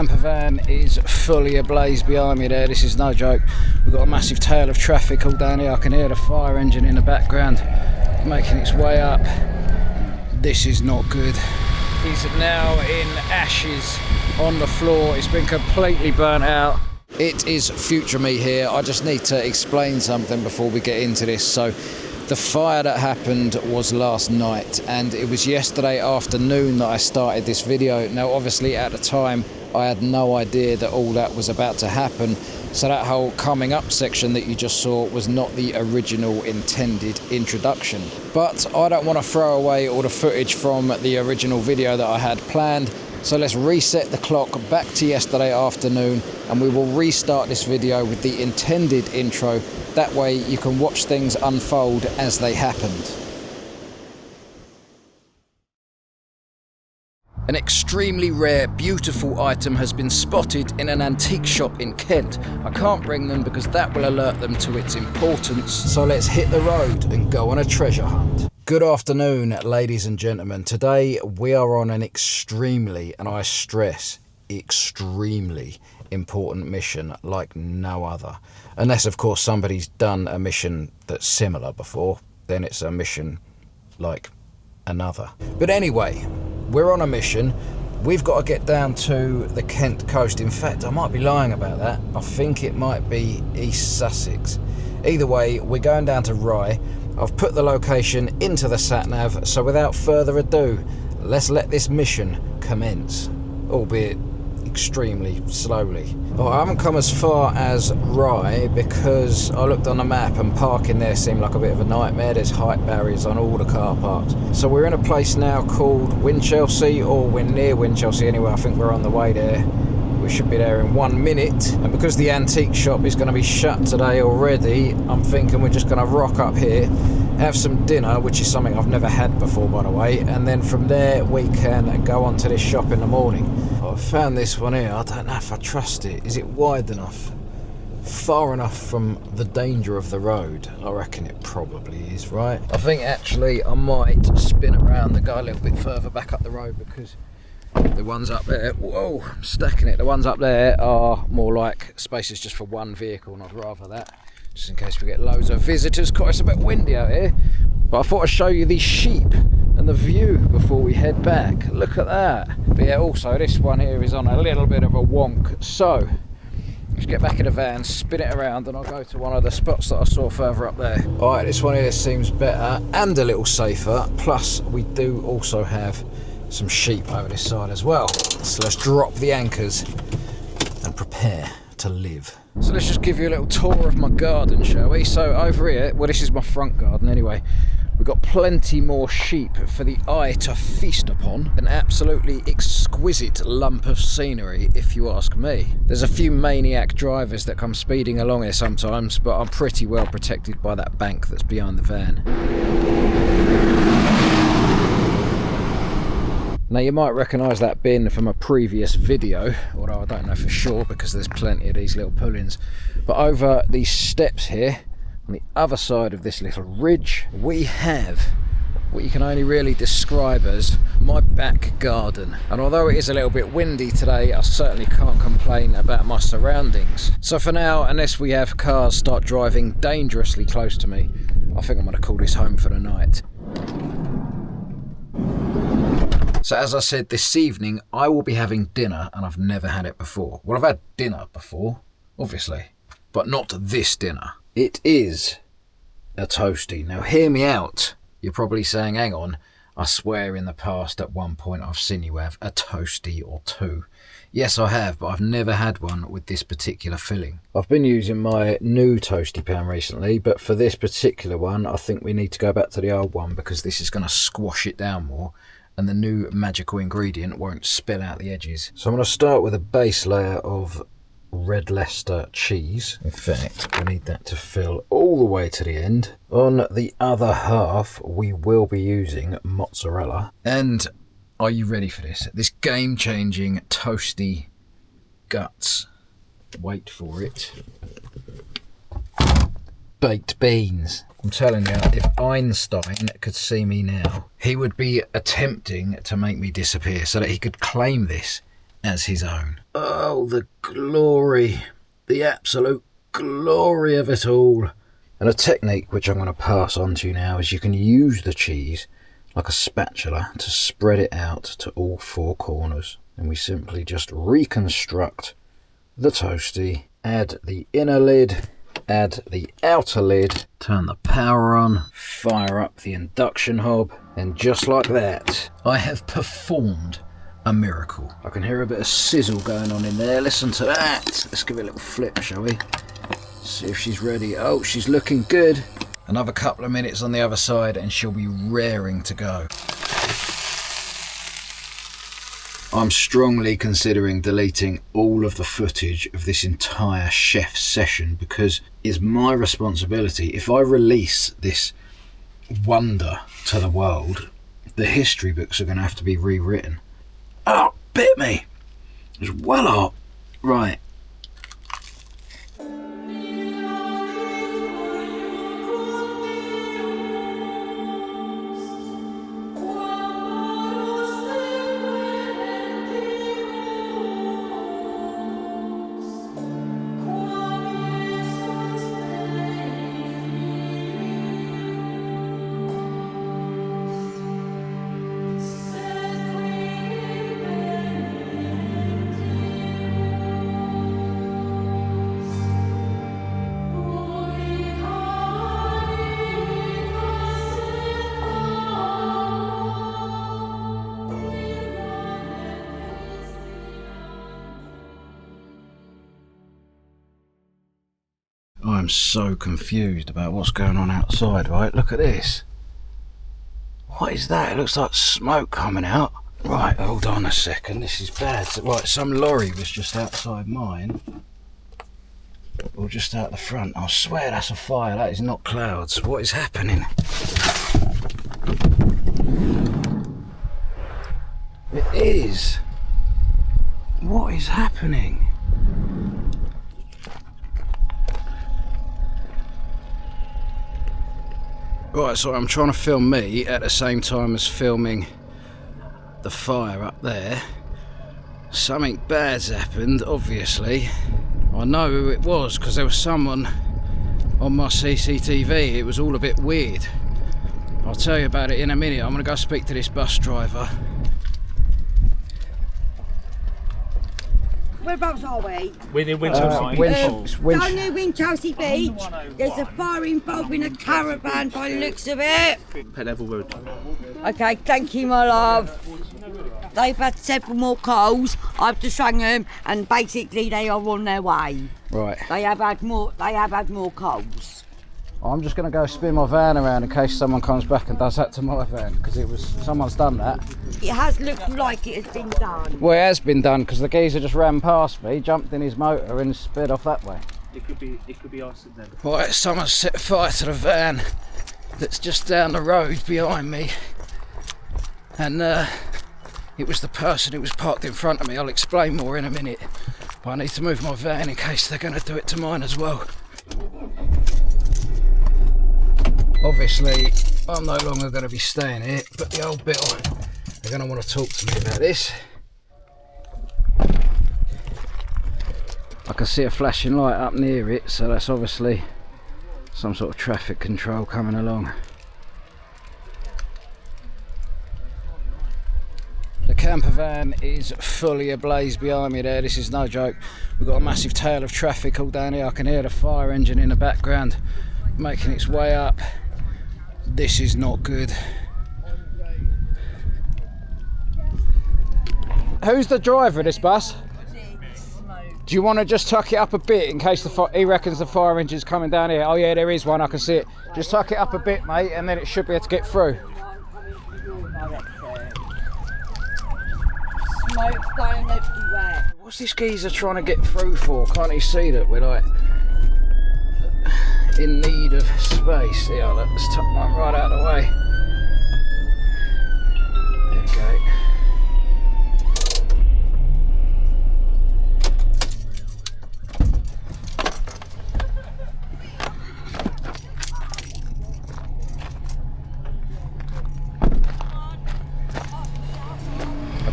camper van is fully ablaze behind me there. This is no joke. We've got a massive tail of traffic all down here. I can hear the fire engine in the background making its way up. This is not good. He's now in ashes on the floor. It's been completely burnt out. It is future me here. I just need to explain something before we get into this. So the fire that happened was last night, and it was yesterday afternoon that I started this video. Now obviously at the time I had no idea that all that was about to happen, so that whole coming up section that you just saw was not the original intended introduction. But I don't want to throw away all the footage from the original video that I had planned, so let's reset the clock back to yesterday afternoon and we will restart this video with the intended intro. That way you can watch things unfold as they happened. An extremely rare, beautiful item has been spotted in an antique shop in Kent. I can't bring them because that will alert them to its importance. So let's hit the road and go on a treasure hunt. Good afternoon, ladies and gentlemen. Today we are on an extremely, and I stress, extremely important mission like no other. Unless, of course, somebody's done a mission that's similar before, then it's a mission like another. But anyway, we're on a mission. We've got to get down to the Kent coast. In fact, I might be lying about that. I think it might be East Sussex. Either way, we're going down to Rye. I've put the location into the sat-nav, so without further ado, let's let this mission commence, albeit extremely slowly. Oh, I haven't come as far as Rye because I looked on the map and parking there seemed like a bit of a nightmare. There's height barriers on all the car parks. So we're in a place now called Winchelsea, or we're near Winchelsea anyway. I think we're on the way there. We should be there in 1 minute. And because the antique shop is going to be shut today already, I'm thinking we're just going to rock up here, have some dinner, which is something I've never had before, by the way, and then from there we can go on to this shop in the morning. I found this one here. I don't know if I trust it. Is it wide enough? Far enough from the danger of the road? I reckon it probably is, right? I think actually I might spin around and go a little bit further back up the road, because the ones up there, whoa, I'm stacking it. The ones up there are more like spaces just for one vehicle, and I'd rather that, just in case we get loads of visitors. God, it's a bit windy out here, but I thought I'd show you these sheep and the view before we head back. Look at that. But yeah, also this one here is on a little bit of a wonk, so let's get back in the van, spin it around, and I'll go to one of the spots that I saw further up there. Alright, this one here seems better and a little safer, plus we do also have some sheep over this side as well. So let's drop the anchors and prepare to live. So let's just give you a little tour of my garden, shall we? So over here, well, this is my front garden anyway, we've got plenty more sheep for the eye to feast upon. An absolutely exquisite lump of scenery, if you ask me. There's a few maniac drivers that come speeding along here sometimes, but I'm pretty well protected by that bank that's behind the van. Now you might recognise that bin from a previous video, although I don't know for sure because there's plenty of these little pull-ins. But over these steps here, on the other side of this little ridge, we have what you can only really describe as my back garden. And although it is a little bit windy today, I certainly can't complain about my surroundings. So for now, unless we have cars start driving dangerously close to me, I think I'm going to call this home for the night. So as I said, this evening I will be having dinner, and I've never had it before. Well, I've had dinner before, obviously, but not this dinner. It is a toastie. Now hear me out. You're probably saying, hang on, I swear in the past at one point I've seen you have a toastie or two. Yes, I have, but I've never had one with this particular filling. I've been using my new toastie pan recently, but for this particular one, I think we need to go back to the old one because this is going to squash it down more, and the new magical ingredient won't spill out the edges. So I'm going to start with a base layer of red Leicester cheese. In fact, we need that to fill all the way to the end. On the other half, we will be using mozzarella. And are you ready for this? This game-changing toasty guts. Wait for it. Baked beans. I'm telling you, if Einstein could see me now, he would be attempting to make me disappear so that he could claim this as his own. Oh, the glory, the absolute glory of it all. And a technique which I'm going to pass on to you now is you can use the cheese like a spatula to spread it out to all four corners. And we simply just reconstruct the toasty, add the inner lid, add the outer lid, turn the power on, fire up the induction hob, and just like that, I have performed a miracle. I can hear a bit of sizzle going on in there. Listen to that. Let's give it a little flip, shall we? See if she's ready. Oh, she's looking good. Another couple of minutes on the other side and she'll be raring to go. I'm strongly considering deleting all of the footage of this entire chef session because it's my responsibility. If I release this wonder to the world, the history books are going to have to be rewritten. Oh, bit me. It's well up. Right. I'm so confused about what's going on outside, right? Look at this. What is that? It looks like smoke coming out. Right, hold on a second. This is bad. Right, some lorry was just outside mine. Or just out the front. I swear that's a fire. That is not clouds. What is happening? It is. What is happening? Right, so I'm trying to film me at the same time as filming the fire up there. Something bad's happened, obviously. I know who it was because there was someone on my CCTV. It was all a bit weird. I'll tell you about it in a minute. I'm going to go speak to this bus driver. Whereabouts are we? We're in Winchelsea. Down near Winchelsea Beach. There's a fire involving a caravan by the looks of it. Pet Level Road. Okay, thank you, my love. They've had several more calls. I've just rang them, and basically they are on their way. Right. They have had more calls. I'm just going to go spin my van around in case someone comes back and does that to my van, because someone's done that. It has looked like it has been done. Well, it has been done because the geezer just ran past me, jumped in his motor and sped off that way. It could be arson then. Right, someone set fire to the van that's just down the road behind me, and it was the person who was parked in front of me. I'll explain more in a minute, but I need to move my van in case they're going to do it to mine as well. Obviously, I'm no longer going to be staying here, but the old Bill, they're going to want to talk to me about this. I can see a flashing light up near it, so that's obviously some sort of traffic control coming along. The camper van is fully ablaze behind me there. This is no joke. We've got a massive tail of traffic all down here. I can hear the fire engine in the background making its way up. This is not good. Who's the driver of this bus? Do you want to just tuck it up a bit in case he reckons the fire engine's coming down here? Oh yeah, there is one, I can see it. Just tuck it up a bit, mate, and then it should be able to get through. Smoke going everywhere. What's this geezer trying to get through for? Can't he see that we're like in need of space? Yeah, let's tuck mine right out of the way. There we go.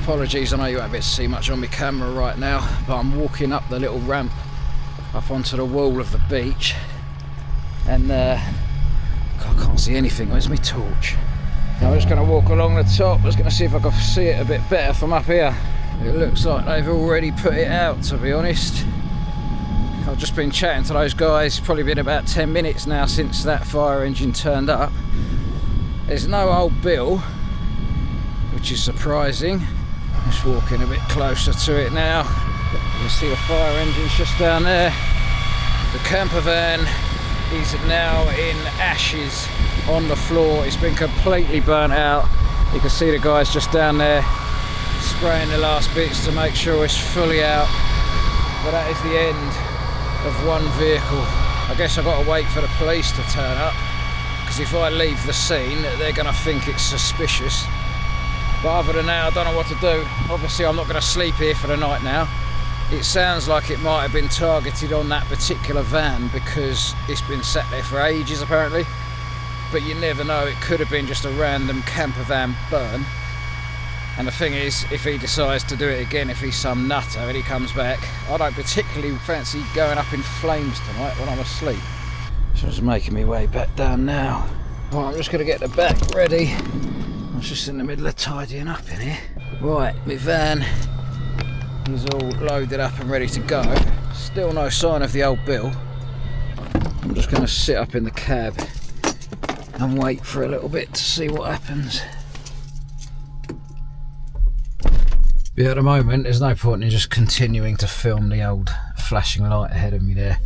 Apologies, I know you won't be able to see much on my camera right now, but I'm walking up the little ramp up onto the wall of the beach, and I can't see anything. Where's my torch? I'm just going to walk along the top. I was going to see if I could see it a bit better from up here. It looks like they've already put it out, to be honest. I've just been chatting to those guys. It's probably been about 10 minutes now since that fire engine turned up. There's no old bill, which is surprising. Just walking a bit closer to it now. You can see the fire engine's just down there. The camper van is now in ashes on the floor. It's been completely burnt out. You can see the guys just down there spraying the last bits to make sure it's fully out. But that is the end of one vehicle. I guess I've got to wait for the police to turn up, because if I leave the scene, they're going to think it's suspicious. But other than that, I don't know what to do. Obviously, I'm not going to sleep here for the night now. It sounds like it might have been targeted on that particular van because it's been sat there for ages, apparently. But you never know, it could have been just a random camper van burn. And the thing is, if he decides to do it again, if he's some nutter and he comes back, I don't particularly fancy going up in flames tonight when I'm asleep. So I'm just making my way back down now. Right, I'm just going to get the back ready. I was just in the middle of tidying up in here. Right, my van is all loaded up and ready to go. Still no sign of the old bill. I'm just going to sit up in the cab and wait for a little bit to see what happens. But at the moment, there's no point in just continuing to film the old flashing light ahead of me there.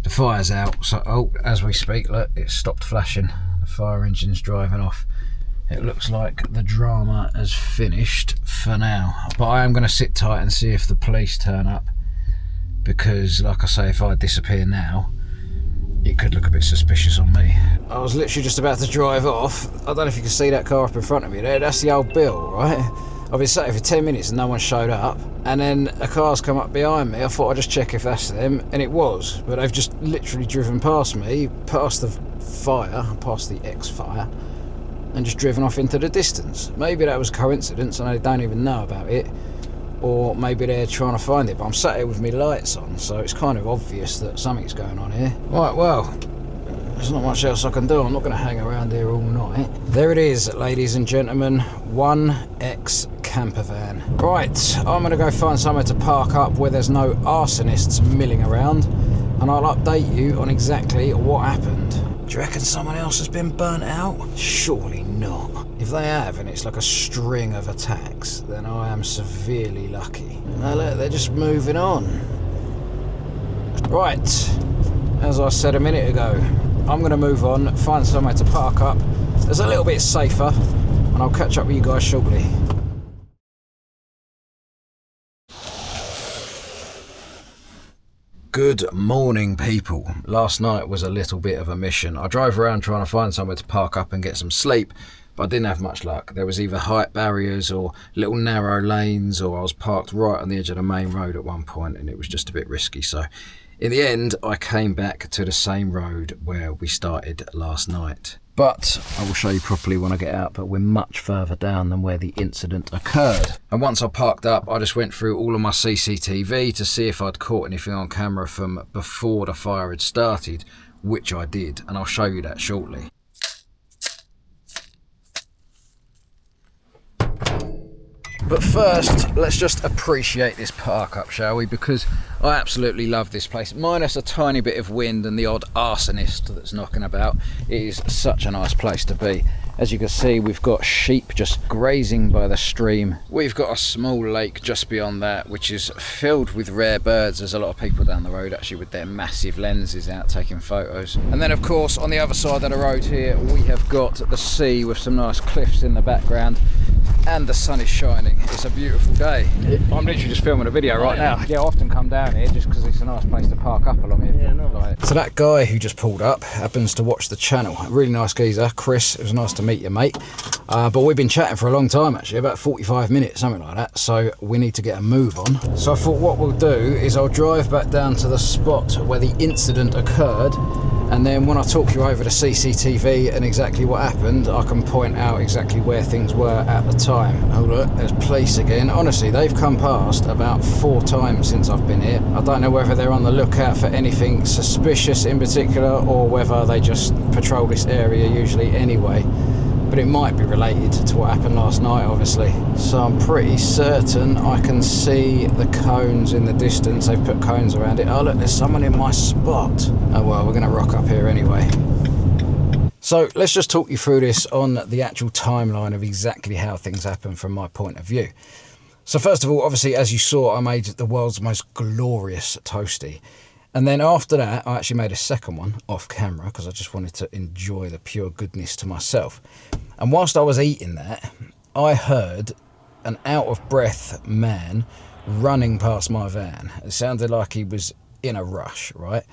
The fire's out, so as we speak, look, it's stopped flashing. The fire engine's driving off. It looks like the drama has finished for now. But I am going to sit tight and see if the police turn up, because, like I say, if I disappear now, it could look a bit suspicious on me. I was literally just about to drive off. I don't know if you can see that car up in front of me there. That's the old Bill, right? I've been sat here for 10 minutes and no one showed up, and then a car's come up behind me. I thought I'd just check if that's them, and it was, but they've just literally driven past me, past the fire, past the ex-fire, and just driven off into the distance. Maybe that was coincidence and they don't even know about it, or maybe they're trying to find it, but I'm sat here with my lights on, so it's kind of obvious that something's going on here. Right, well, there's not much else I can do. I'm not going to hang around here all night. There it is, ladies and gentlemen, one ex-camper van. Right, I'm going to go find somewhere to park up where there's no arsonists milling around, and I'll update you on exactly what happened. Do you reckon someone else has been burnt out? Surely not. If they have, and it's like a string of attacks, then I am severely lucky. Now look, they're just moving on. Right, as I said a minute ago, I'm going to move on, find somewhere to park up that's a little bit safer, and I'll catch up with you guys shortly. Good morning, people. Last night was a little bit of a mission. I drove around trying to find somewhere to park up and get some sleep, but I didn't have much luck. There was either height barriers or little narrow lanes, or I was parked right on the edge of the main road at one point, and it was just a bit risky. So in the end, I came back to the same road where we started last night. But I will show you properly when I get out, but we're much further down than where the incident occurred. And once I parked up, I just went through all of my CCTV to see if I'd caught anything on camera from before the fire had started, which I did, and I'll show you that shortly. But first, let's just appreciate this park up, shall we? Because I absolutely love this place. Minus a tiny bit of wind and the odd arsonist that's knocking about, it is such a nice place to be. As you can see, we've got sheep just grazing by the stream. We've got a small lake just beyond that, which is filled with rare birds. There's a lot of people down the road actually with their massive lenses out taking photos. And then of course, on the other side of the road here, we have got the sea with some nice cliffs in the background. And the sun is shining. It's a beautiful day. I'm literally just filming a video right now. Yeah, I often come down here just because it's a nice place to park up along here. Yeah, nice. So that guy who just pulled up happens to watch the channel. A really nice geezer, Chris. It was nice to meet you, mate. But we've been chatting for a long time actually, about 45 minutes, something like that. So we need to get a move on. So I thought what we'll do is I'll drive back down to the spot where the incident occurred, And then when I talk you over the CCTV and exactly what happened, I can point out exactly where things were at the time. Oh look, there's police again. Honestly, they've come past about 4 times since I've been here. I don't know whether they're on the lookout for anything suspicious in particular, or whether they just patrol this area usually anyway. But it might be related to what happened last night, obviously. So I'm pretty certain I can see the cones in the distance. They've put cones around it. Oh look, there's someone in my spot. Oh well, we're going to rock up here anyway. So let's just talk you through this on the actual timeline of exactly how things happen from my point of view. So first of all, obviously, as you saw, I made the world's most glorious toastie. And then after that, I actually made a second one off camera because I just wanted to enjoy the pure goodness to myself. And whilst I was eating that, I heard an out-of-breath man running past my van. It sounded like he was in a rush, right?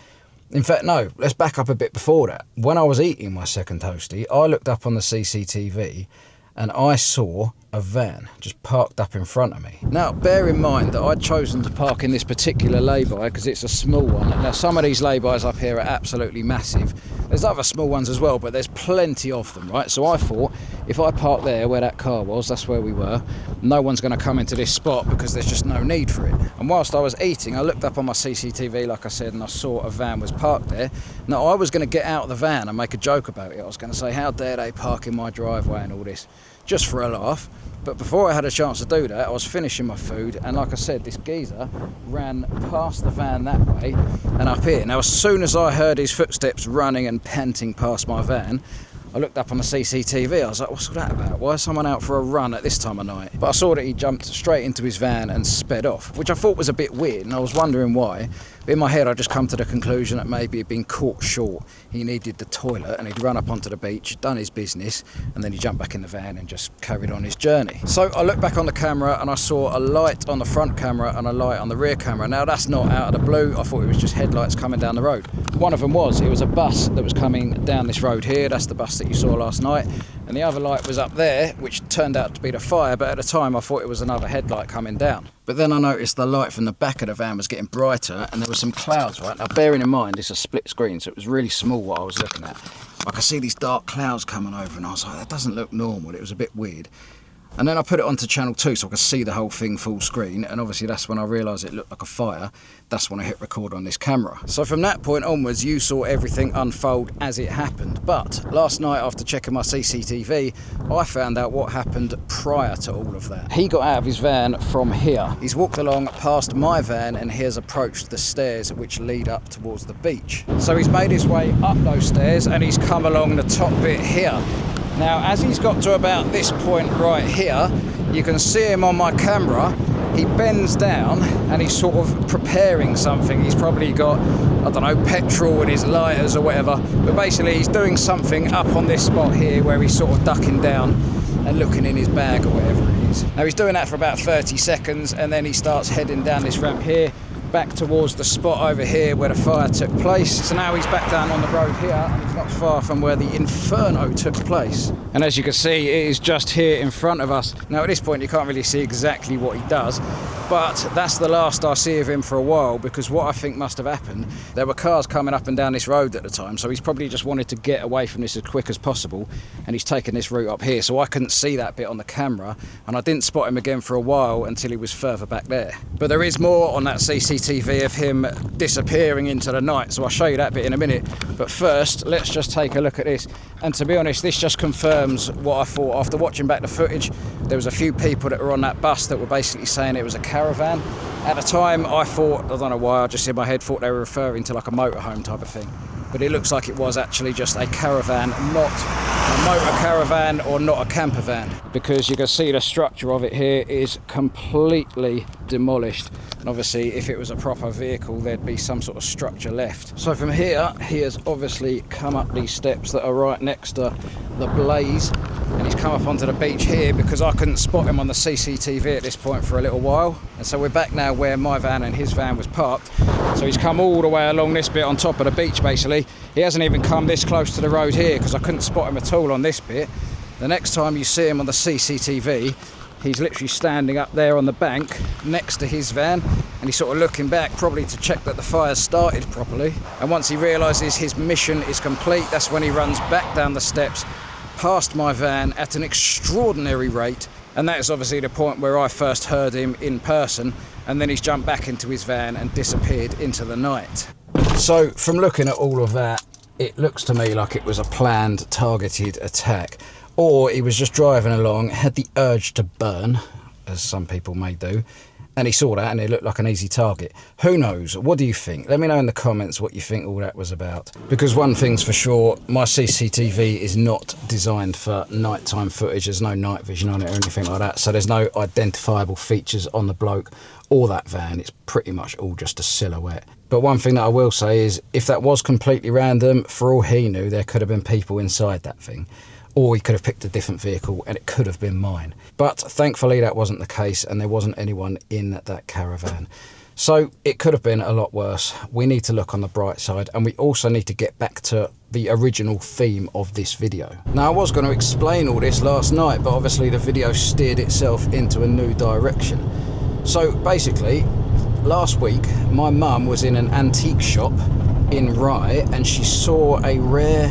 In fact, no, let's back up a bit before that. When I was eating my second toastie, I looked up on the CCTV and I saw a van just parked up in front of me. Now, bear in mind that I'd chosen to park in this particular lay-by because it's a small one. Now, some of these lay-bys up here are absolutely massive. There's other small ones as well, but there's plenty of them, right? So I thought, if I park there where that car was, that's where we were, no one's going to come into this spot because there's just no need for it. And whilst I was eating, I looked up on my CCTV, like I said, and I saw a van was parked there. Now, I was going to get out of the van and make a joke about it. I was going to say, how dare they park in my driveway and all this, just for a laugh. But before I had a chance to do that, I was finishing my food, and like I said, this geezer ran past the van that way and up here. Now, as soon as I heard his footsteps running and panting past my van, I looked up on the CCTV. I was like, what's all that about? Why is someone out for a run at this time of night? But I saw that he jumped straight into his van and sped off, which I thought was a bit weird, and I was wondering why. But in my head, I just come to the conclusion that maybe he'd been caught short. He needed the toilet, and he'd run up onto the beach, done his business, and then he jumped back in the van and just carried on his journey. So I looked back on the camera, and I saw a light on the front camera and a light on the rear camera. Now, that's not out of the blue. I thought it was just headlights coming down the road. One of them was. It was a bus that was coming down this road here. That's the bus that you saw last night. And the other light was up there, which turned out to be the fire, but at the time I thought it was another headlight coming down. But then I noticed the light from the back of the van was getting brighter, and there were some clouds, right? Now, bearing in mind, it's a split screen, so it was really small what I was looking at. I could see these dark clouds coming over, and I was like, that doesn't look normal. It was a bit weird. And then I put it onto channel 2 so I could see the whole thing full screen, and obviously that's when I realised it looked like a fire. That's when I hit record on this camera. So from that point onwards, you saw everything unfold as it happened. But last night, after checking my CCTV, I found out what happened prior to all of that. He got out of his van from here. He's walked along past my van, and he has approached the stairs which lead up towards the beach. So he's made his way up those stairs, and he's come along the top bit here. Now, as he's got to about this point right here, you can see him on my camera. He bends down and he's sort of preparing something. He's probably got, I don't know, petrol in his lighters or whatever. But basically, he's doing something up on this spot here where he's sort of ducking down and looking in his bag or whatever it is. Now, he's doing that for about 30 seconds, and then he starts heading down this ramp here, back towards the spot over here where the fire took place. So now he's back down on the road here, and he's not far from where the inferno took place. And as you can see, it is just here in front of us. Now at this point you can't really see exactly what he does, but that's the last I see of him for a while, because what I think must have happened, there were cars coming up and down this road at the time, so he's probably just wanted to get away from this as quick as possible, and he's taken this route up here, so I couldn't see that bit on the camera, and I didn't spot him again for a while until he was further back there. But there is more on that CCTV of him disappearing into the night, so I'll show you that bit in a minute. But first, let's just take a look at this. And to be honest, this just confirms what I thought. After watching back the footage, there was a few people that were on that bus that were basically saying it was a caravan. At the time, I thought, I don't know why, I just in my head thought they were referring to like a motorhome type of thing. But it looks like it was actually just a caravan, not a motor caravan or not a camper van, because you can see the structure of it here is completely demolished. And obviously, if it was a proper vehicle, there'd be some sort of structure left. So from here, he has obviously come up these steps that are right next to the blaze, and he's come up onto the beach here because I couldn't spot him on the CCTV at this point for a little while. And so we're back now where my van and his van was parked. So he's come all the way along this bit on top of the beach, basically. He hasn't even come this close to the road here because I couldn't spot him at all on this bit. The next time you see him on the CCTV, he's literally standing up there on the bank next to his van, and he's sort of looking back, probably to check that the fire's started properly. And once he realises his mission is complete, that's when he runs back down the steps, past my van at an extraordinary rate. And that is obviously the point where I first heard him in person, and then he's jumped back into his van and disappeared into the night. So from looking at all of that, it looks to me like it was a planned, targeted attack. Or he was just driving along, had the urge to burn, as some people may do, and he saw that and it looked like an easy target. Who knows? What do you think? Let me know in the comments what you think all that was about. Because one thing's for sure, my CCTV is not designed for nighttime footage. There's no night vision on it or anything like that. So there's no identifiable features on the bloke or that van. It's pretty much all just a silhouette. But one thing that I will say is, if that was completely random, for all he knew, there could have been people inside that thing. Or he could have picked a different vehicle and it could have been mine. But thankfully that wasn't the case, and there wasn't anyone in that caravan. So it could have been a lot worse. We need to look on the bright side, and we also need to get back to the original theme of this video. Now, I was going to explain all this last night, but obviously the video steered itself into a new direction. So basically, last week my mum was in an antique shop in Rye, and she saw a rare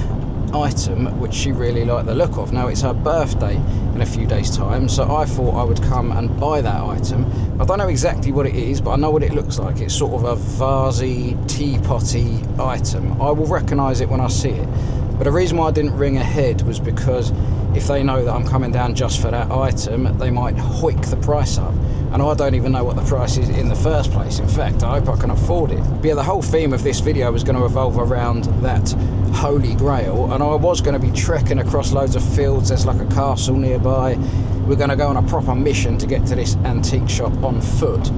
item which she really liked the look of. Now, it's her birthday in a few days time, so I thought I would come and buy that item. I don't know exactly what it is, but I know what it looks like. It's sort of a vasey, teapotty item. I will recognise it when I see it. But the reason why I didn't ring ahead was because if they know that I'm coming down just for that item, they might hoik the price up. And I don't even know what the price is in the first place. In fact, I hope I can afford it. But yeah, the whole theme of this video was going to revolve around that Holy Grail, and I was going to be trekking across loads of fields. There's like a castle nearby. We're going to go on a proper mission to get to this antique shop on foot.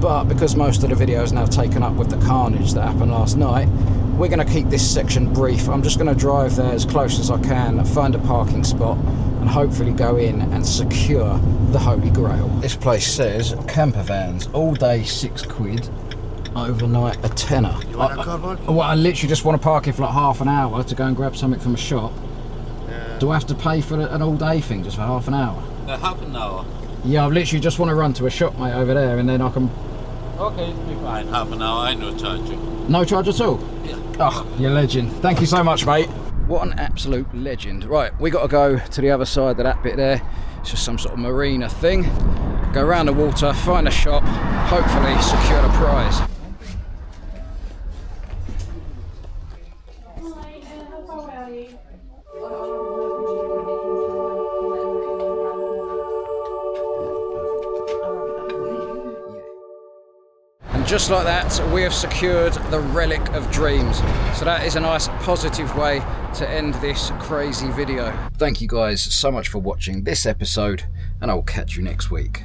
But because most of the video is now taken up with the carnage that happened last night, we're going to keep this section brief. I'm just going to drive there as close as I can, find a parking spot, and hopefully go in and secure the Holy Grail. This place says campervans, all day £6, overnight a tenner. You want a caravan? Well, I literally just want to park it for like half an hour to go and grab something from a shop. Do I have to pay for an all day thing just for half an hour? Half an hour. Yeah, I literally just want to run to a shop, mate, over there, and then I can... Okay, it'll be fine. Half an hour, I no charge you. No charge at all? Yeah. Oh, you're a legend. Thank you so much, mate. What an absolute legend. Right, we got to go to the other side of that bit there. It's just some sort of marina thing. Go around the water, find a shop, hopefully secure the prize. Just like that, we have secured the relic of dreams. So that is a nice positive way to end this crazy video. Thank you guys so much for watching this episode, and I'll catch you next week.